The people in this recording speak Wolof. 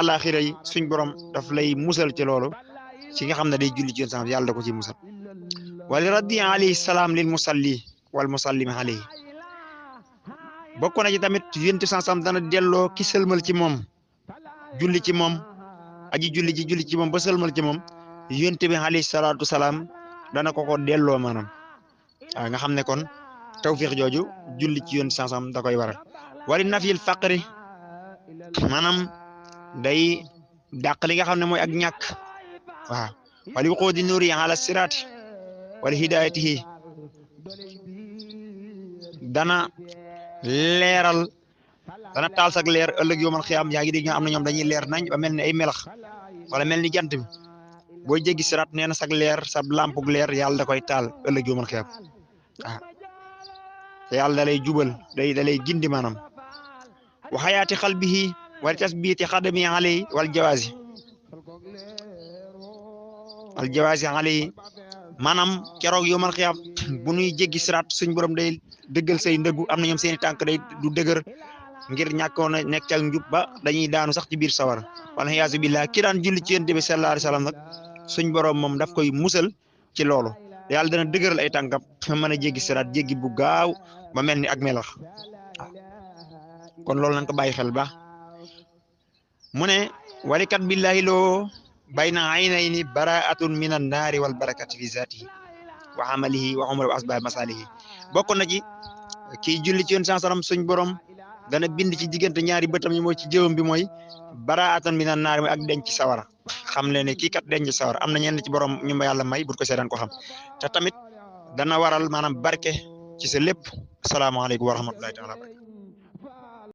alaxira yi suñ borom daf lay musal ci loolu ci nga xam ne day julli ci yoon sax yàlla da ko ci musal wali raddi alayhi salaam lil musalli wal musallimi alayhi bokk na ci tamit yonent sansam dana delloo ki sëlmal ci moom julli ci moom aji julli ci moom ba sëlmal ci moom yonent bi alayhi salaatu salaam dana ko delloo maanaam waaw nga xam ne kon tawfiq jooju julli ci yonent sansam da koy waral wali nafil faqri maanaam day dàq li nga xam ne mooy ak ñàkk waaw wali wuquudi nuuri ala siraati wala hidayatihi dana leeral dana taal sak leer ëllëg yowmal xiyaam yaa ngi dégg am na ñoom dañuy leer nañ ba mel ni ay melax wala mel ni jant bi booy jéggi siraat nee na sak leer sa lampug leer yàlla da koy taal ëllëg yowmal xiyaam waaw te yàlla da lay jubal da lay gindi maanaam wa xayaati xalbihi wal tasbiiti xadami alayhi wal jawaasi alayhi maanaam keroog yowmal xiyaam bu nuy jéggi siraat suñ borom day dëggal say ndëggu am na ñoom seeni tànk day du dëgër ngir ñàkkoon a nekk ca njub ba dañuy daanu sax ci biir sawara wala yaasu billah ki daan julli ci yonent bi sallallahu alayhi wasallam nag suñ borom moom daf koy musal ci loolu yàlla dana dëgëral ay tànkam mën a jéggi siraat jéggi bu gaaw ba mel ni ak melax kon loolu nañ ko bàyyi xel baax mu ne walikat billahi loo bayna aynayni baraatun min an naari wal barakati fi zatihi wa amalihi wa umri wa asbab masalihi bokk na ci kii julli ci yoon sansaram suñ borom dana bind ci diggante ñaari bëtam yi mooy ci jëwam bi mooy baraatan min an naari mooy ak denc sawara xam leen ne kii kat denc sawara am na ñenn ci borom ñu ma yàlla may bu ko seetaan ko xam te tamit dana waral maanaam barke ci sa lépp asalaamaaleykum wa rahmatullahi taala